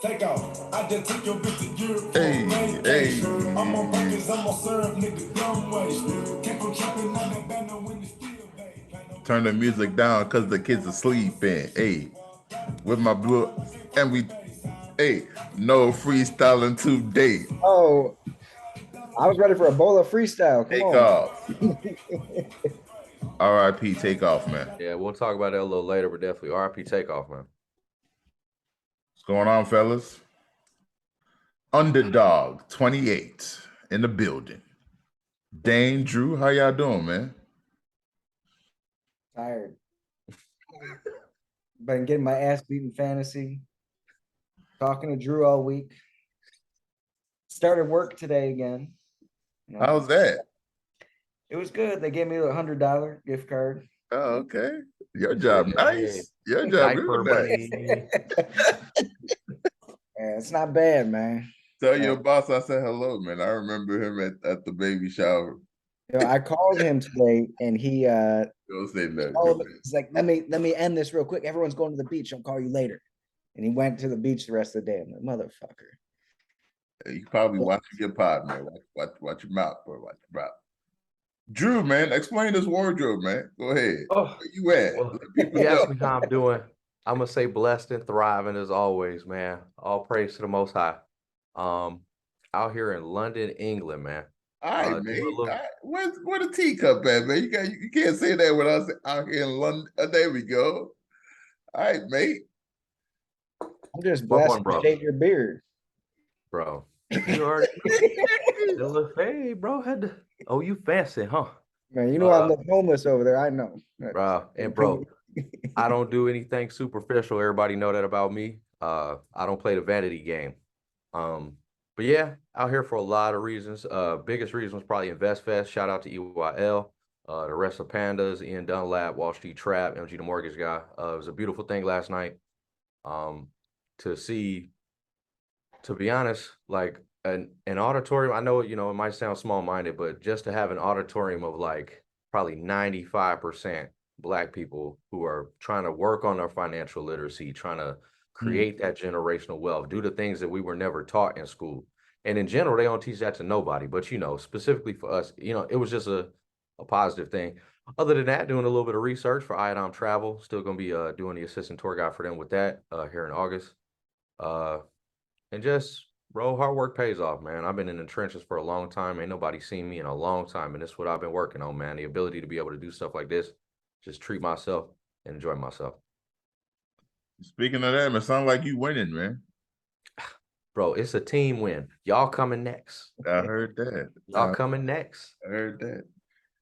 Take off. I just took your bitch to Europe for Hey, vacation. hey. I'm on records, I'm on syrup, nigga, dumb waste. Kept on trapping on that banner when it's still babe. Turn the music down because the kids are sleeping. Hey, with my blue, and we, hey, no freestyling today. Oh, I was ready for a bowl of freestyle. Come Take on. off. R.I.P. Take off, man. Yeah, we'll talk about that a little later, but definitely RP Takeoff, man. What's going on, fellas? Underdog 28 in the building. Dane, Drew, how y'all doing, man? Tired. Been getting my ass beaten fantasy. Talking to Drew all week. Started work today again. You know, How's that? it was good. They gave me a $100 gift card. Oh, okay. Your job nice. Your job real Diaper nice. money. Yeah, it's not bad, man. Tell your boss I said hello, man. I remember him at the baby shower. You know, I called him today and he Don't say nothing. oh, he's like, let me end this real quick. Everyone's going to the beach. I'll call you later. And he went to the beach the rest of the day. I'm like, motherfucker. You probably watching your pod, man. Watch your mouth, bro. Watch your mouth. Drew, man, explain this wardrobe, man. Go ahead. Oh, Where you at? well, Let people you asked know. me how I'm doing. I'm gonna say blessed and thriving as always, man. All praise to the Most High. Out here in London, England, man. All right, doing a man. little- All right. Where the teacup at, man? You can't say that when I say out here in London. There we go. All right, mate. I'm just What blessed one, bro? to shave your beard. Bro, you already still look hey, bro. Had to, oh, you fancy, huh? Man, you know I look homeless over there. I know. Bro, and bro, I don't do anything superficial. Everybody know that about me. I don't play the vanity game. But yeah, out here for a lot of reasons. Biggest reason was probably InvestFest. Shout out to EYL, the rest of Pandas, Ian Dunlap, Wall Street Trap, MG the Mortgage Guy. It was a beautiful thing last night. To see, to be honest, like an auditorium. I know, it might sound small-minded, but just to have an auditorium of like probably 95% Black people who are trying to work on their financial literacy, trying to create that generational wealth, do the things that we were never taught in school. And in general, they don't teach that to nobody, but specifically for us, it was just a positive thing. Other than that, doing a little bit of research for IOM Travel, still going to be doing the assistant tour guide for them with that here in August. And just, bro, hard work pays off, man. I've been in the trenches for a long time. Ain't nobody seen me in a long time, and this is what I've been working on, man. The ability to be able to do stuff like this, just treat myself and enjoy myself. Speaking of that, it sounds like you winning, man. Bro, it's a team win. Y'all coming next. I heard that. Y'all coming next. I heard that.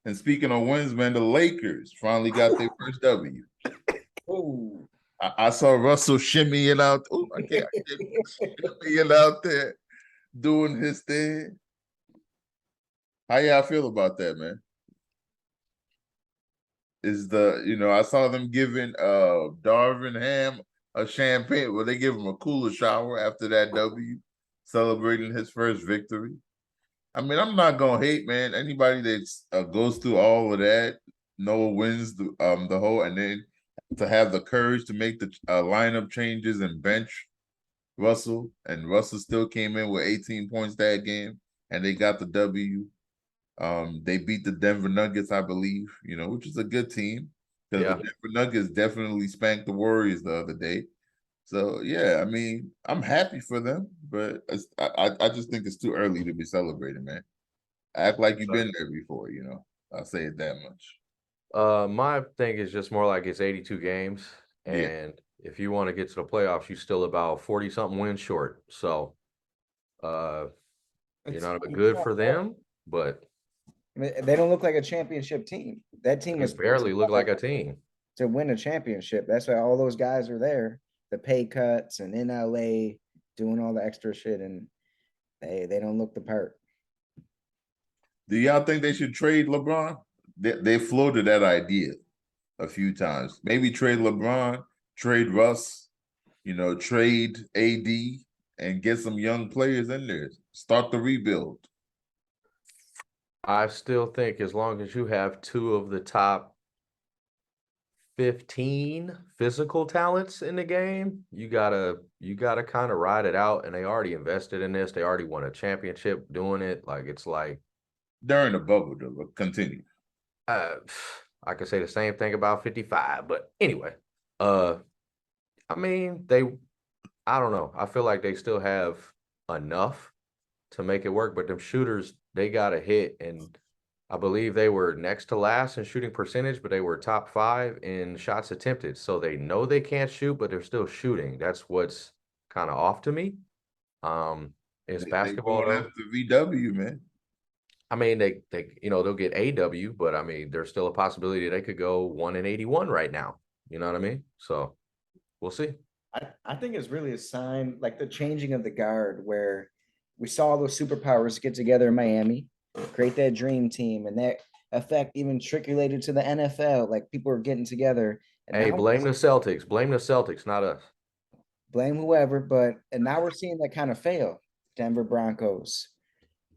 And speaking of wins, man, the Lakers finally got their first W. Oh, I saw Russell shimmying out. Oh, I can't shimmying out there doing his thing. How y'all feel about that, man? I saw them giving Darvin Ham a champagne. Well, they give him a cooler shower after that W, celebrating his first victory. I mean, I'm not gonna hate, man. Anybody that goes through all of that, Noah wins the whole, and then to have the courage to make the lineup changes and bench Russell, and Russell still came in with 18 points that game, and they got the W. They beat the Denver Nuggets, I believe, which is a good team because the Denver Nuggets definitely spanked the Warriors the other day. So yeah, I mean, I'm happy for them, but I just think it's too early to be celebrating, man. Act like you've been there before, I'll say it that much. My thing is just more like it's 82 games, and if you want to get to the playoffs, you're still about 40-something wins short. So, good for them, but I mean, they don't look like a championship team. That team was barely look like a team to win a championship. That's why all those guys are there. The pay cuts and in LA doing all the extra shit, and they don't look the part. Do y'all think they should trade LeBron? They floated that idea a few times. Maybe trade LeBron, trade Russ, trade AD, and get some young players in there. Start the rebuild. I still think as long as you have two of the top 15 physical talents in the game, you gotta kind of ride it out. And they already invested in this. They already won a championship doing it. Like it's like During the bubble, though, but continue. uh, I could say the same thing about 55, but anyway, uh, I mean I don't know. I feel like they still have enough to make it work, but them shooters, they got a hit, and I believe they were next to last in shooting percentage, but they were top 5 in shots attempted. So they know they can't shoot, but they're still shooting. That's what's kind of off to me. It's They basketball going though. after VW, man. I mean, they they'll get AW, but I mean, there's still a possibility they could go 1-81 right now. You know what I mean? So we'll see. I think it's really a sign, like the changing of the guard, where we saw those superpowers get together in Miami, create that dream team, and that effect even trickulated to the NFL. Like people are getting together, and Hey, now blame the Celtics. Blame the Celtics, not us. blame whoever, but and now we're seeing that kind of fail. Denver Broncos,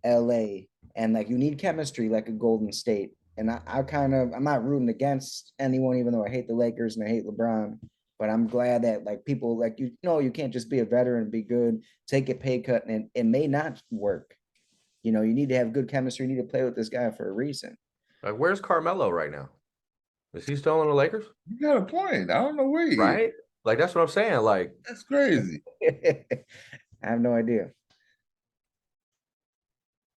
LA, and like you need chemistry like a Golden State. And I'm not rooting against anyone, even though I hate the Lakers and I hate LeBron. But I'm glad that like people like you know you can't just be a veteran and be good, take a pay cut, and it may not work. You know, you need to have good chemistry. You need to play with this guy for a reason. Like, where's Carmelo right now? Is he still on the Lakers? You got a point. I don't know where he is. Right? Like, that's what I'm saying. Like, That's crazy. I have no idea.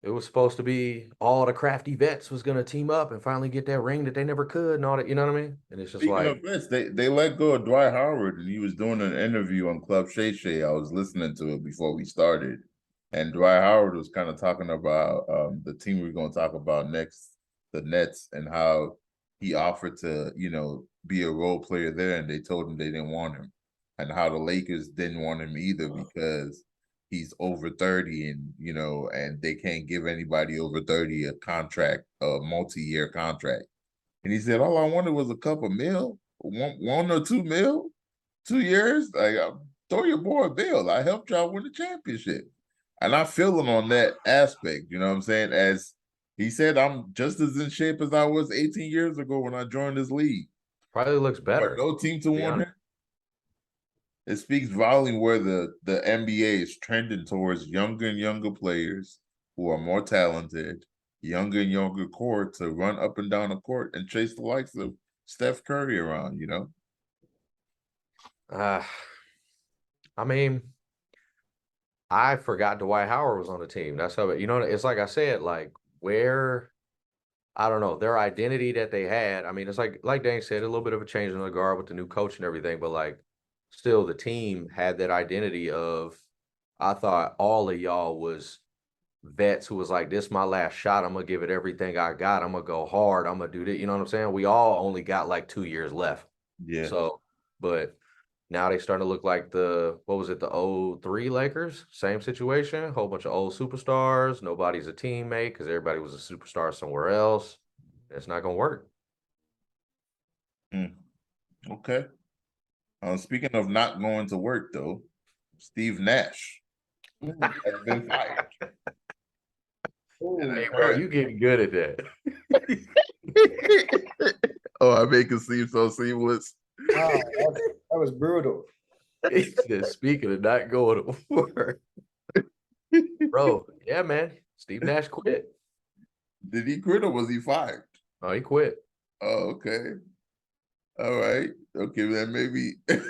it was supposed to be all the crafty vets was gonna team up and finally get that ring that they never could and all that, you know what I mean? And it's just Speaking like, of this, they let go of Dwight Howard, and he was doing an interview on Club Shay Shay. I was listening to it before we started, and Dwight Howard was kind of talking about the team we're going to talk about next, the Nets, and how he offered to, be a role player there, and they told him they didn't want him, and how the Lakers didn't want him either because he's over 30, and they can't give anybody over 30 a contract, a multi-year contract. And he said, all I wanted was a couple mil, 1 or 2 mil, 2 years. Like, throw your boy a bill. I helped y'all win the championship. And I feel him on that aspect, you know what I'm saying? As he said, I'm just as in shape as I was 18 years ago when I joined this league. probably looks But better. no team to be want honest. him. It speaks volume where the NBA is trending towards younger and younger players who are more talented, younger and younger core to run up and down the court and chase the likes of Steph Curry around, I mean, I forgot Dwight Howard was on the team. That's how it's like I said, like where I don't know, their identity that they had. I mean, it's like Dane said, a little bit of a change in the guard with the new coach and everything, but like still the team had that identity of I thought all of y'all was vets who was like, this my last shot. I'm gonna give it everything I got. I'm gonna go hard. I'm gonna do that. You know what I'm saying? We all only got like 2 years left. Yeah. So, but now they starting to look like what was it, the '03 Lakers? Same situation, whole bunch of old superstars. Nobody's a teammate because everybody was a superstar somewhere else. It's not gonna work. Okay. Speaking of not going to work, though, Steve Nash has been fired. Hey, bro, you getting good at that. Oh, I make it seem so seamless. Oh, that was brutal. He said, speaking of not going to work. Bro, yeah, man. Steve Nash quit. Did he quit or was he fired? Oh, he quit. Oh, okay. All right. Okay, then maybe maybe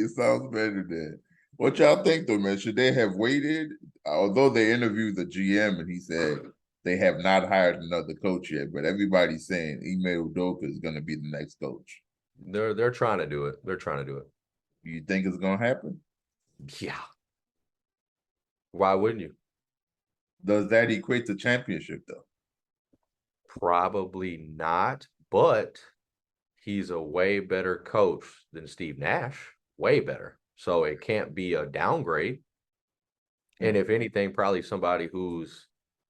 it sounds better then. What y'all think though, man? Should they have waited? Although they interviewed the GM and he said they have not hired another coach yet, but everybody's saying Ime Udoka is going to be the next coach. They're trying to do it. They're trying to do it. You think it's going to happen? Yeah. Why wouldn't you? Does that equate to championship though? Probably not, but he's a way better coach than Steve Nash. Way better. So it can't be a downgrade. And if anything, probably somebody who's,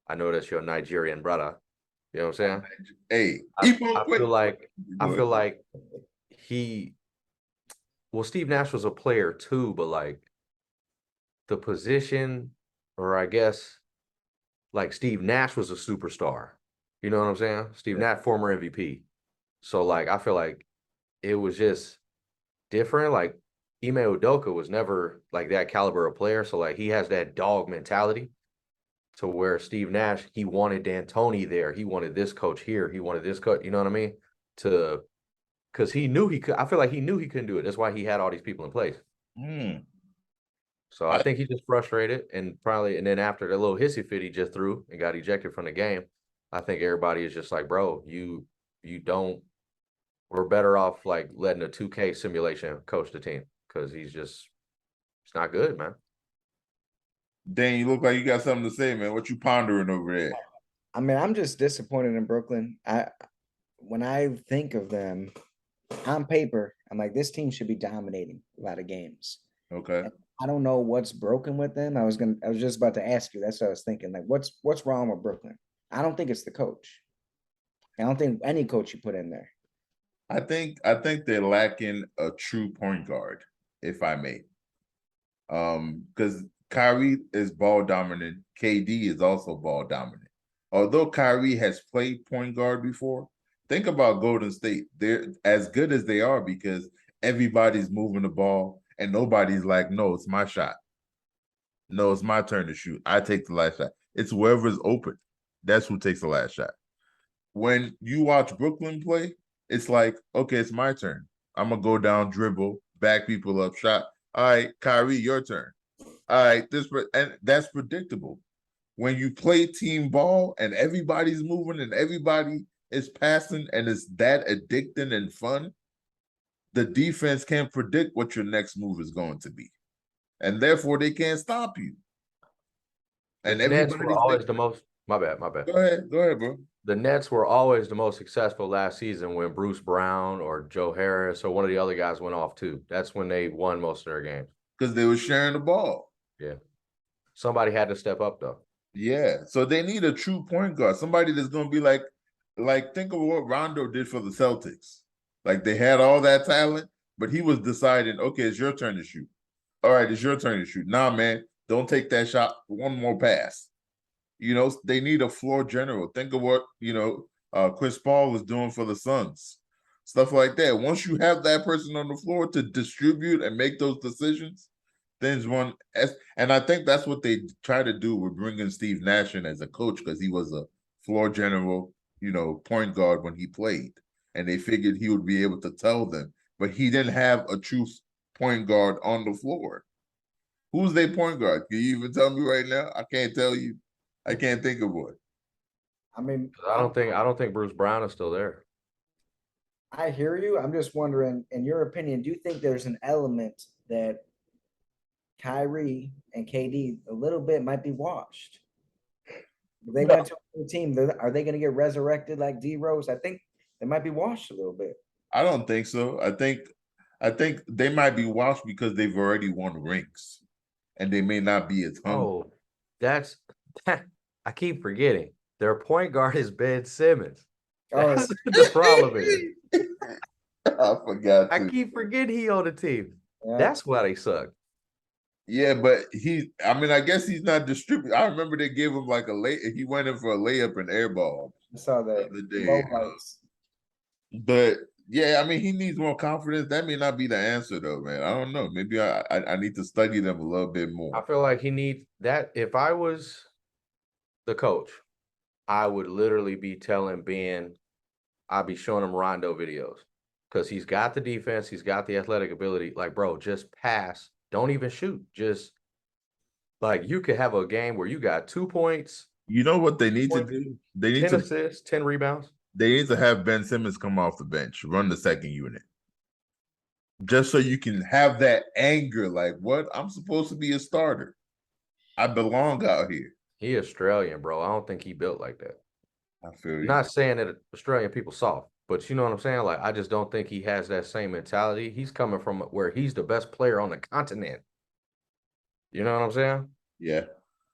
I know that's your Nigerian brother. You know what I'm saying? Hey, I feel like Steve Nash was a player too, but like the position, or I guess like Steve Nash was a superstar. You know what I'm saying? Steve Nash, former MVP. So like I feel like it was just different. Like Ime Udoka was never like that caliber of player. So like he has that dog mentality to where Steve Nash, he wanted D'Antoni there. He wanted this coach here. He wanted this coach, you know what I mean? To because he knew he could. I feel like he knew he couldn't do it. That's why he had all these people in place. Hmm. So I think he just frustrated and probably, and then after the little hissy fit he just threw and got ejected from the game, I think everybody is just like, bro, you don't. We're better off like letting a 2K simulation coach the team because it's not good, man. Dan, you look like you got something to say, man. What you pondering over there? I mean, I'm just disappointed in Brooklyn. When I think of them on paper, I'm like, this team should be dominating a lot of games. Okay. And I don't know what's broken with them. I was just about to ask you. That's what I was thinking. Like, what's wrong with Brooklyn? I don't think it's the coach. I don't think any coach you put in there. I think they're lacking a true point guard, if I may. Because Kyrie is ball dominant, KD is also ball dominant. Although Kyrie has played point guard before, think about Golden State. They're as good as they are because everybody's moving the ball and nobody's like, no, it's my shot. No, it's my turn to shoot. I take the last shot. It's whoever's open. That's who takes the last shot. When you watch Brooklyn play, it's like, okay, it's my turn. I'm gonna go down, dribble, back people up, shot. All right, Kyrie, your turn. All right, and that's predictable. When you play team ball and everybody's moving and everybody is passing and it's that addicting and fun, the defense can't predict what your next move is going to be. And therefore they can't stop you. The And Nets were everybody's always the most. My bad. Go ahead, bro. The Nets were always the most successful last season when Bruce Brown or Joe Harris or one of the other guys went off too. That's when they won most of their games. Because they were sharing the ball. Yeah. Somebody had to step up though. Yeah. So they need a true point guard. Somebody that's gonna be like think of what Rondo did for the Celtics. Like they had all that talent, but he was deciding, okay, it's your turn to shoot. All right, it's your turn to shoot. Nah, man, don't take that shot. One more pass. You know, they need a floor general. Think of what, Chris Paul was doing for the Suns. Stuff like that. Once you have that person on the floor to distribute and make those decisions, things run. And I think that's what they try to do with bringing Steve Nash in as a coach because he was a floor general, point guard when he played. And they figured he would be able to tell them. But he didn't have a true point guard on the floor. Who's their point guard? Can you even tell me right now? I can't tell you. I can't think of one. I mean, I don't think Bruce Brown is still there. I hear you. I'm just wondering, in your opinion, do you think there's an element that Kyrie and KD a little bit might be washed? If they went to a new team, are they going to get resurrected like D Rose? I think they might be washed a little bit. I don't think so. I think they might be washed because they've already won rings, and they may not be as hungry. Oh, that's I keep forgetting. Their point guard is Ben Simmons. That's the problem is. I forgot. I keep forgetting he on the team. Yeah. That's why they suck. Yeah, but I guess he's not distributing. I remember they gave him like he went in for a layup and air ball. I saw that. The day. But yeah, I mean, he needs more confidence. That may not be the answer though, man. I don't know. Maybe I need to study them a little bit more. I feel like he needs that. If I was the coach, I would literally be telling Ben, I'd be showing him Rondo videos because he's got the defense, he's got the athletic ability. Like, bro, just pass. Don't even shoot. Just like you could have a game where you got 2 points. You know what they need to do? They need 10 assists, 10 rebounds. They need to have Ben Simmons come off the bench, run the second unit. Just so you can have that anger, like, what? I'm supposed to be a starter. I belong out here. He Australian, bro. I don't think he built like that. I feel you. Not saying that Australian people soft, but you know what I'm saying? Like, I just don't think he has that same mentality. He's coming from where he's the best player on the continent. You know what I'm saying? Yeah.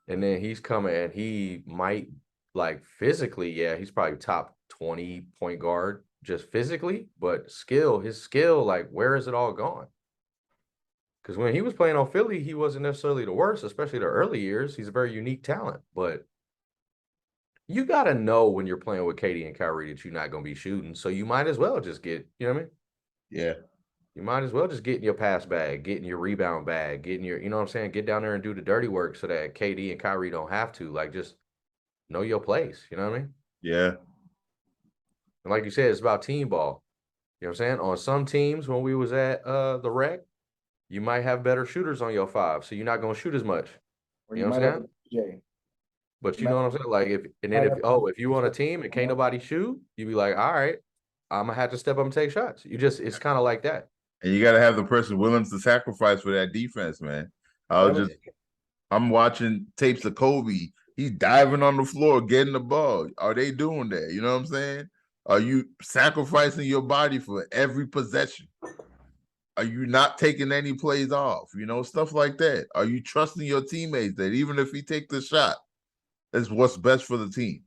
And then he's coming and he might, like, physically, yeah, he's probably top 20 point guard just physically, but his skill, like, where is it all gone? Because when he was playing on Philly, he wasn't necessarily the worst, especially the early years. He's a very unique talent, but you got to know when you're playing with KD and Kyrie that you're not going to be shooting. So you might as well just get, you know what I mean? Yeah. You might as well just get in your pass bag, get in your rebound bag, get in your, you know what I'm saying? Get down there and do the dirty work so that KD and Kyrie don't have to. Like, just know your place. You know what I mean? Yeah. And like you said, it's about team ball. You know what I'm saying? On some teams, when we was at the rec, you might have better shooters on your five, so you're not going to shoot as much. Or You you know what might I'm have saying? Jay. But you know what I'm saying? Like, if you on a team and can't nobody shoot, you be like, all right, I'm gonna have to step up and take shots. It's kind of like that. And you got to have the person willing to sacrifice for that defense, man. That was I'm watching tapes of Kobe. He's diving on the floor, getting the ball. Are they doing that? You know what I'm saying? Are you sacrificing your body for every possession? Are you not taking any plays off? You know, stuff like that. Are you trusting your teammates that even if he take the shot, that's what's best for the team?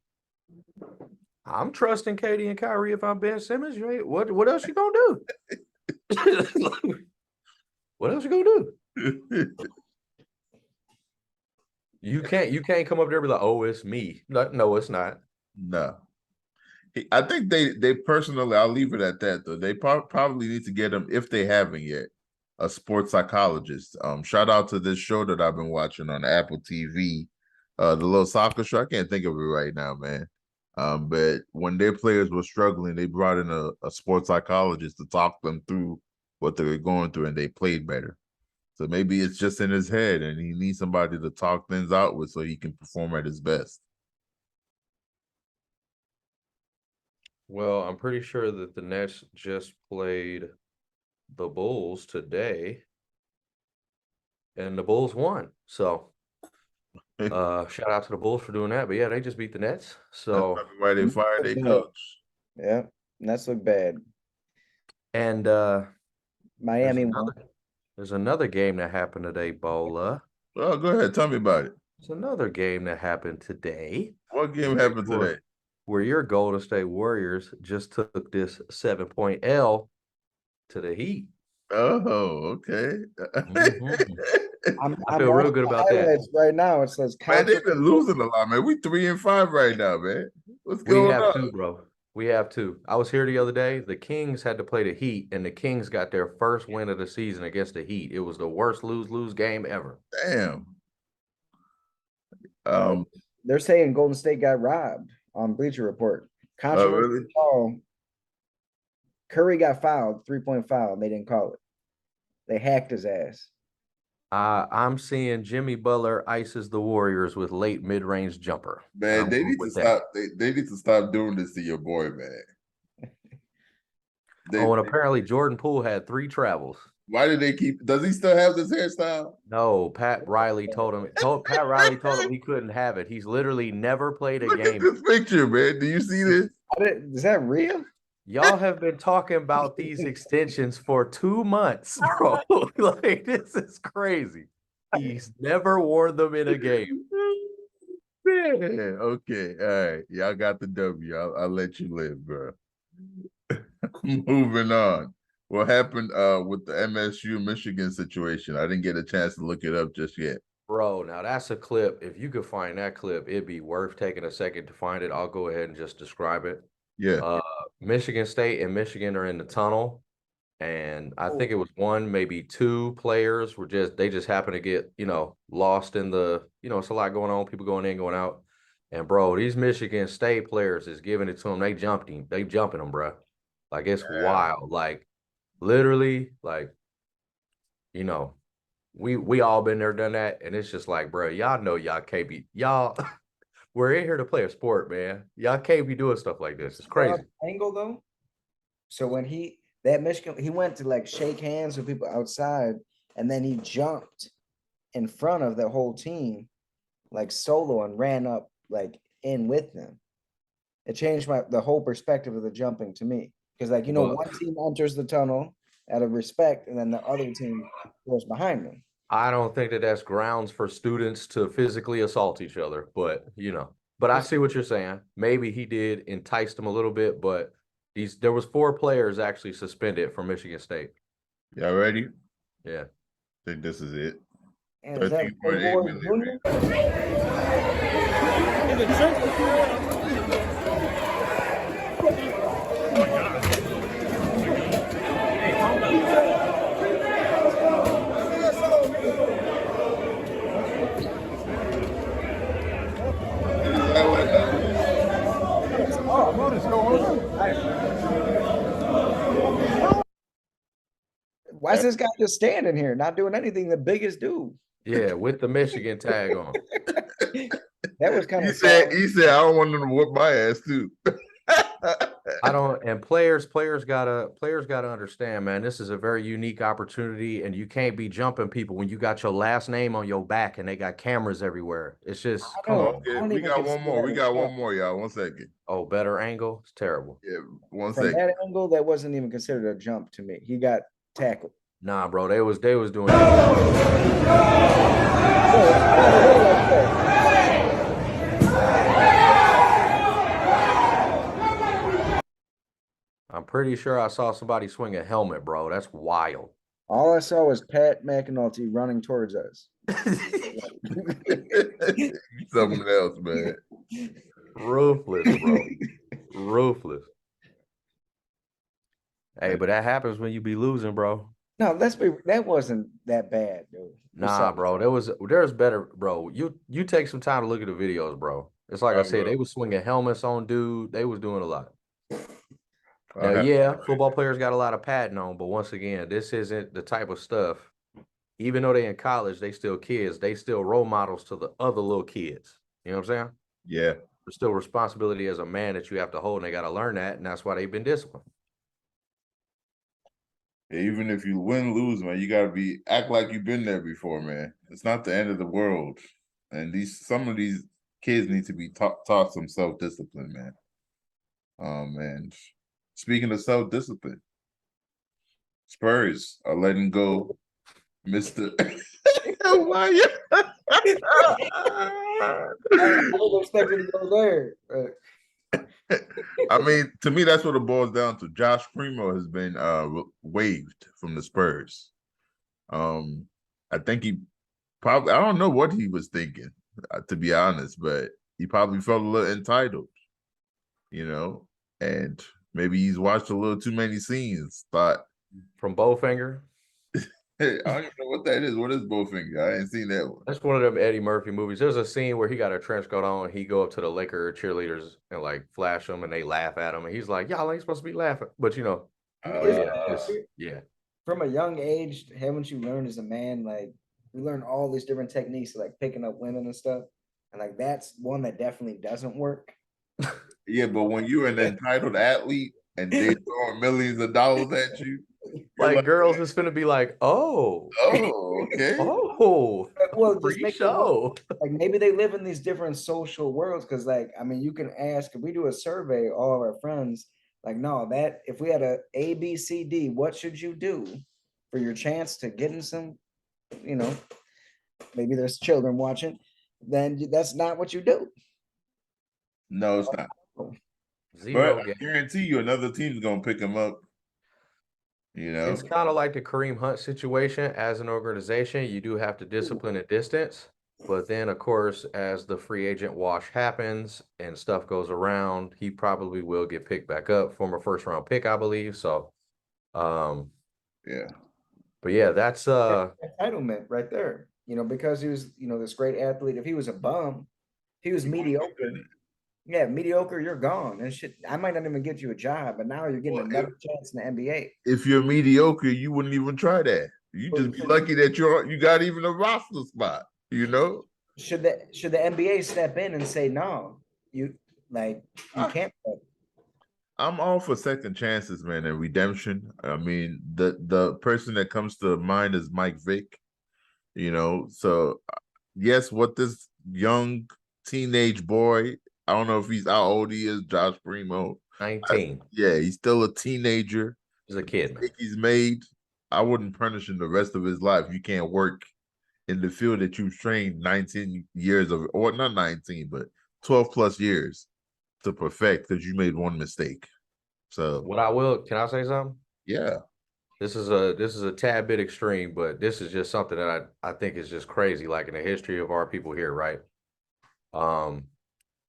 I'm trusting KD and Kyrie if I'm Ben Simmons. Right? What else you gonna do? What else you gonna do? You can't come up there and be like, oh, it's me. No, it's not. No. I think they personally, I'll leave it at that though. They probably need to get him, if they haven't yet, a sports psychologist. Shout out to this show that I've been watching on Apple TV, the little soccer show. I can't think of it right now, man. But when their players were struggling, they brought in a sports psychologist to talk them through what they were going through, and they played better. So maybe it's just in his head, and he needs somebody to talk things out with so he can perform at his best. Well, I'm pretty sure that the Nets just played the Bulls today, and the Bulls won. So, shout out to the Bulls for doing that. But yeah, they just beat the Nets. So that's why they fired their coach. Yeah, Nets look bad. And Miami won. there's another game that happened today, Bola. Oh, go ahead, tell me about it. There's another game that happened today. What game happened today? Where your Golden State Warriors just took this 7-point L to the Heat. Oh, okay. I feel real good about that. Right now, it says Man, they've been losing a lot, man. We 3-5 right now, man. What's going on? We have two, bro. We have two. I was here the other day. The Kings had to play the Heat, and the Kings got their first win of the season against the Heat. It was the worst lose-lose game ever. Damn. They're saying Golden State got robbed on Bleacher Report. Really? Curry got fouled, 3-point foul. They didn't call it. They hacked his ass. I'm seeing Jimmy Butler ices the Warriors with late mid-range jumper. Man, they need to stop. They need to stop doing this to your boy, man. And apparently Jordan Poole had 3 travels. Why did they keep? Does he still have this hairstyle? No, Pat Riley told him he couldn't have it. He's literally never played a Look game. at this picture, man. Do you see this? Is that real? Y'all have been talking about these extensions for 2 months, bro. Like, this is crazy. He's never worn them in a game. Man, okay, all right. Y'all got the W. I'll let you live, bro. Moving on. What happened with the MSU Michigan situation? I didn't get a chance to look it up just yet. Bro, now that's a clip. If you could find that clip, it'd be worth taking a second to find it. I'll go ahead and just describe it. Yeah. Michigan State and Michigan are in the tunnel, and I think it was 1, maybe 2 players they just happened to get, lost in the, it's a lot going on, people going in, going out. And bro, these Michigan State players is giving it to them. They jumping them, bro. Like, it's wild. Like, literally, like, we all been there, done that, and it's just like, bro, y'all know y'all can't be we're in here to play a sport, man. Y'all can't be doing stuff like this. It's crazy. Angle though. So when he went to like shake hands with people outside, and then he jumped in front of the whole team, like solo, and ran up like in with them. It changed the whole perspective of the jumping to me, because one team enters the tunnel out of respect, and then the other team goes behind them. I don't think that that's grounds for students to physically assault each other, but but I see what you're saying. Maybe he did entice them a little bit, but there was 4 players actually suspended from Michigan State. Y'all ready? Yeah. I think this is it. And is that 13.8 million. is this guy just standing here, not doing anything the biggest do? Yeah, with the Michigan tag on. That was kind He of said, sad. he said, I don't want them to whoop my ass too. I don't, and players gotta understand, man, this is a very unique opportunity, and you can't be jumping people when you got your last name on your back and they got cameras everywhere. It's just, I come know. on. I Okay, don't we even got one consider more. that We a got jump. one more, y'all. 1 second. Oh, better angle? It's terrible. Yeah, 1 From second. that angle, that wasn't even considered a jump to me. He got tackled. Nah, bro, they was doing I'm pretty sure I saw somebody swing a helmet, bro. That's wild. All I saw was Pat McAnulty running towards us. Something else, man. Ruthless, bro. Ruthless. Hey, but that happens when you be losing, bro. No, that wasn't that bad, dude. Nah, bro. There's better, bro. You take some time to look at the videos, bro. It's like I said, they was swinging helmets on dude. They was doing a lot. Now, yeah, football players got a lot of padding on, but once again, this isn't the type of stuff. Even though they in college, they still kids. They still role models to the other little kids. You know what I'm saying? Yeah. There's still responsibility as a man that you have to hold, and they got to learn that, and that's why they've been disciplined. Even if you win, lose, man, you gotta act like you've been there before, man. It's not the end of the world, and some of these kids need to be taught some self-discipline, man. And speaking of self-discipline, Spurs are letting go, Mr. Why? I was expecting to go there. I mean, to me, that's what it boils down to. Josh Primo has been waived from the Spurs. I think he probably, I don't know what he was thinking, to be honest, but he probably felt a little entitled, and maybe he's watched a little too many scenes, thought. From Bowfinger? Hey, I don't even know what that is. What is Bowfinger? I ain't seen that one. That's one of them Eddie Murphy movies. There's a scene where he got a trench coat on. He go up to the Laker cheerleaders and like flash them, and they laugh at him. And he's like, "Y'all ain't supposed to be laughing," but yeah. From a young age, haven't you learned as a man, like we learn all these different techniques, like picking up women and stuff, and like that's one that definitely doesn't work. Yeah, but when you're an entitled athlete and they're throwing millions of dollars at you, like girls is gonna be like, "Oh, okay, oh, well, just make show." Like maybe they live in these different social worlds, because like I mean, you can ask if we do a survey, all of our friends, like, no, that if we had a B, C, D, what should you do for your chance to get in some, maybe there's children watching, then that's not what you do. No, it's not. Zero But I game. guarantee you another team's gonna pick him up. It's kind of like the Kareem Hunt situation. As an organization, you do have to discipline and distance. But then, of course, as the free agent wash happens and stuff goes around, he probably will get picked back up, former first round pick, I believe. So, yeah. But yeah, that's entitlement right there. Because he was, this great athlete. If he was a bum, he was mediocre. Yeah, mediocre, you're gone. And shit, I might not even get you a job, but now you're getting another chance in the NBA. If you're mediocre, you wouldn't even try that. You just be lucky that you got even a roster spot, Should the NBA step in and say, no, you can't play. I'm all for second chances, man, and redemption. I mean, the person that comes to mind is Mike Vick, So yes, what this young teenage boy, I don't know if he's how old he is, Josh Primo. 19. Yeah, he's still a teenager. He's a kid, man. He's made. I wouldn't punish him the rest of his life. You can't work in the field that you've trained 19 years of, or not 19, but 12 plus years to perfect because you made one mistake. So can I say something? Yeah. This is a tad bit extreme, but this is just something that I think is just crazy, like in the history of our people here, right?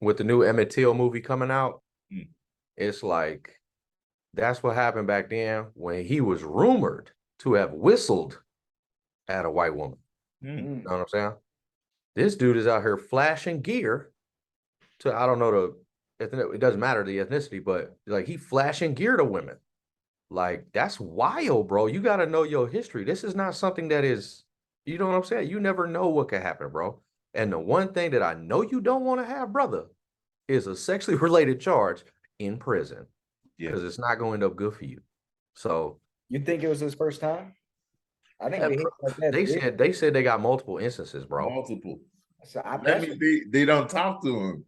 With the new Emmett Till movie coming out, it's like that's what happened back then when he was rumored to have whistled at a white woman. You know what I'm saying? This dude is out here flashing gear I don't know it doesn't matter the ethnicity, but like he flashing gear to women. Like, that's wild, bro. You got to know your history. This is not something that is, you know what I'm saying? You never know what could happen, bro. And the one thing that I know you don't want to have, brother, is a sexually related charge in prison Yeah. because it's not going to end up good for you. So You think it was his first time? I think yeah, behavior like that. they said they got multiple instances, bro. Multiple. So That means they don't talk to him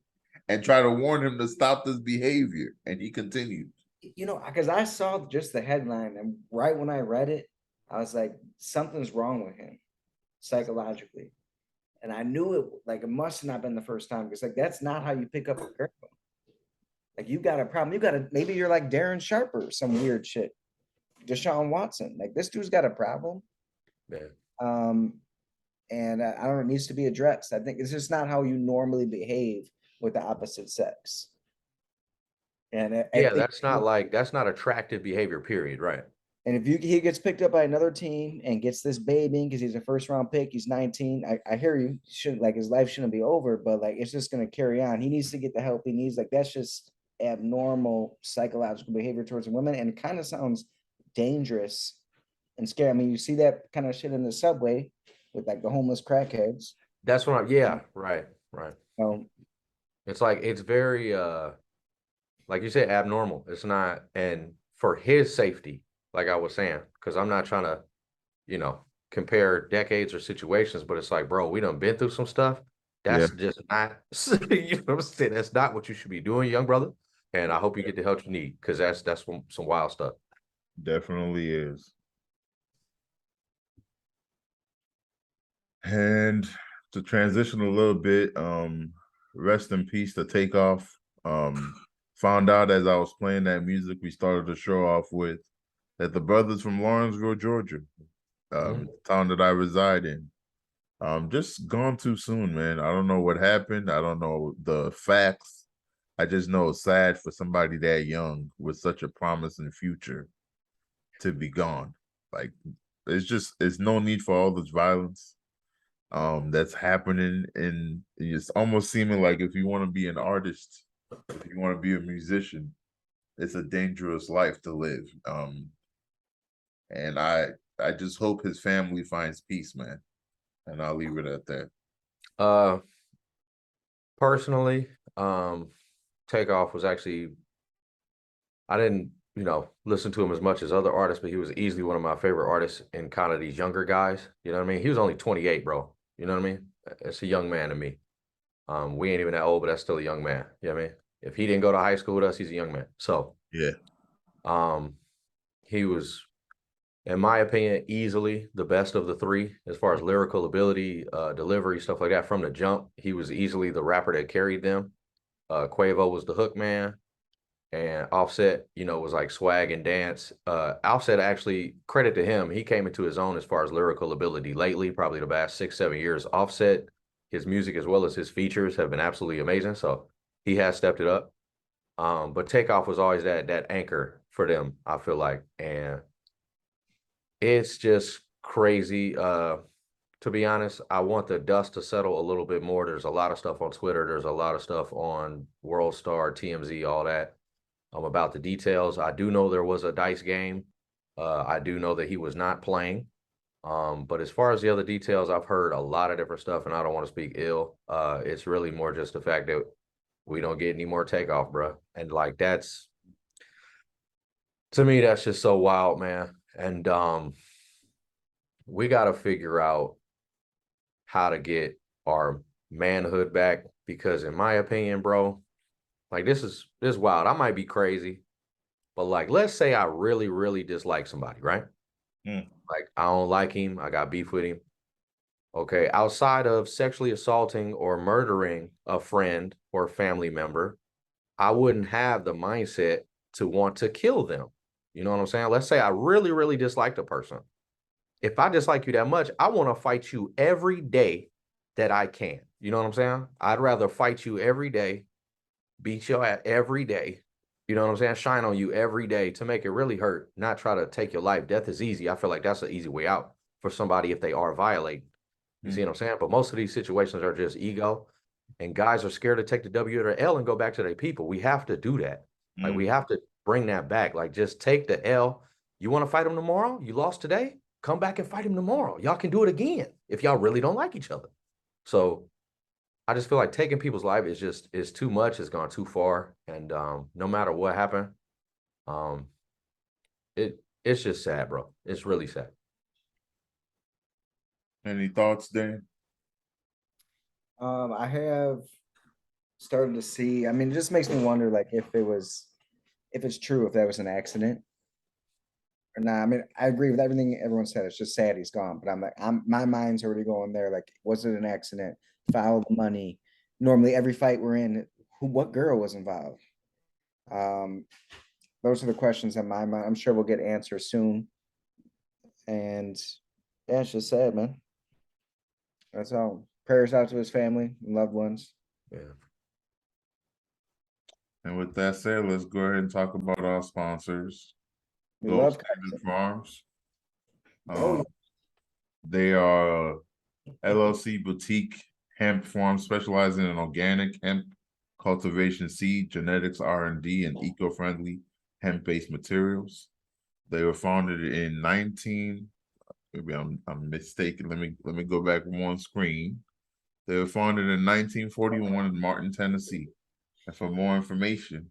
and try to warn him to stop this behavior, and he continues. you know, because I saw just the headline, and right when I read it, I was like, something's wrong with him psychologically. And I knew it, like, it must have not been the first time, because, like, that's not how you pick up a girl. Like, you got a problem. You got to, maybe you're like Darren Sharper, some weird shit. Deshaun Watson. Like, this dude's got a problem. Yeah. And I don't know, it needs to be addressed. I think it's just not how you normally behave with the opposite sex. And yeah, that's not attractive behavior, period. Right. And if he gets picked up by another team and gets this baby because he's a first round pick, he's 19. I hear you. Shouldn't, like, his life shouldn't be over, but like it's just gonna carry on. He needs to get the help he needs. Like, that's just abnormal psychological behavior towards women, and it kind of sounds dangerous and scary. I mean, you see that kind of shit in the subway with like the homeless crackheads. That's what yeah, right. It's like, it's very like you said, abnormal. It's not, and for his safety, like I was saying, because I'm not trying to, compare decades or situations, but it's like, bro, we done been through some stuff. That's just not, you know what I'm saying? That's not what you should be doing, young brother. And I hope you get the help you need, because that's some wild stuff. Definitely is. And to transition a little bit, rest in peace to TAKEOFF. Found out as I was playing that music we started the show off with that the brothers from Lawrenceville, Georgia, town that I reside in, just gone too soon, man. I don't know what happened. I don't know the facts. I just know it's sad for somebody that young with such a promising future to be gone. Like, it's no need for all this violence that's happening, and it's almost seeming like if you want to be an artist, if you want to be a musician, it's a dangerous life to live. And I just hope his family finds peace, man. And I'll leave it at that. Personally, TAKEOFF was actually, I didn't, listen to him as much as other artists, but he was easily one of my favorite artists in kind of these younger guys. You know what I mean? He was only 28, bro. You know what I mean? It's a young man to me. We ain't even that old, but that's still a young man. You know what I mean? If he didn't go to high school with us, he's a young man. So yeah. He was, in my opinion, easily the best of the three as far as lyrical ability, delivery, stuff like that. From the jump, he was easily the rapper that carried them. Quavo was the hook man, and Offset, was like swag and dance. Offset, actually, credit to him, he came into his own as far as lyrical ability lately, probably the past 6-7 years. Offset, his music as well as his features have been absolutely amazing, so he has stepped it up. But TAKEOFF was always that anchor for them, I feel like, and it's just crazy. To be honest, I want the dust to settle a little bit more. There's a lot of stuff on Twitter. There's a lot of stuff on World Star, TMZ, all that. About the details. I do know there was a dice game. I do know that he was not playing. But as far as the other details, I've heard a lot of different stuff, and I don't want to speak ill. It's really more just the fact that we don't get any more TAKEOFF, bro. And like, that's, to me, that's just so wild, man. And we got to figure out how to get our manhood back, because in my opinion, bro, like, this is wild. I might be crazy, but like, let's say I really, really dislike somebody, right? Like, I don't like him. I got beef with him. Okay. Outside of sexually assaulting or murdering a friend or family member, I wouldn't have the mindset to want to kill them. You know what I'm saying? Let's say I really, really dislike the person. If I dislike you that much, I want to fight you every day that I can. You know what I'm saying? I'd rather fight you every day, beat your ass every day. You know what I'm saying? Shine on you every day to make it really hurt, not try to take your life. Death is easy. I feel like that's an easy way out for somebody if they are violating. You see what I'm saying? But most of these situations are just ego, and guys are scared to take the W or the L and go back to their people. We have to do that. Like, we have to bring that back. Like, just take the L, You want to fight him tomorrow? You lost today? Come back and fight him tomorrow. Y'all can do it again if y'all really don't like each other. So I just feel like taking people's life is too much. It's gone too far. And no matter what happened, it's just sad, bro. It's really sad. Any thoughts, Dan? I have started to see. I mean, it just makes me wonder, like, if it's true, if that was an accident or not. I mean, I agree with everything everyone said. It's just sad he's gone. But my mind's already going there. Like, was it an accident? Follow the money. Normally, every fight we're in, what girl was involved? Those are the questions in my mind. I'm sure we'll get answers soon. And yeah, it's just sad, man. That's all. Prayers out to his family and loved ones. Yeah. And with that said, let's go ahead and talk about our sponsors. We Gold love Standard Farms. Oh, yeah. They are a LLC boutique hemp farm specializing in organic hemp cultivation, seed, genetics, R&D, and eco-friendly hemp-based materials. They were founded in maybe I'm mistaken. Let me go back one screen. They were founded in 1941 in Martin, Tennessee. And for more information,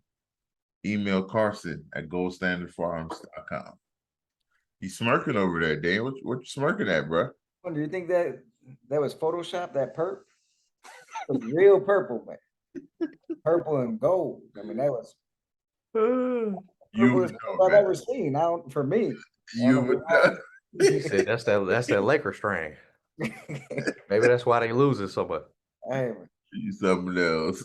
email Carson at goldstandardfarms.com. He's smirking over there, Dan. What you smirking at, bro? Do you think that was Photoshop? That perp? It was real purple, man. Purple and gold. I mean, that was purplest I've ever seen. For me. You would know. He said that's that Laker strain. Maybe that's why they losing so much. Hey, You something else.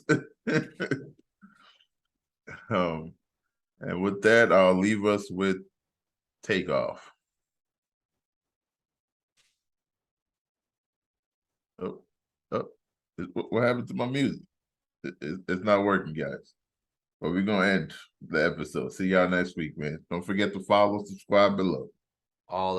And with that, I'll leave us with Takeoff. Oh, what happened to my music? It's not working, guys. But we're gonna end the episode. See y'all next week, man. Don't forget to follow, subscribe below. All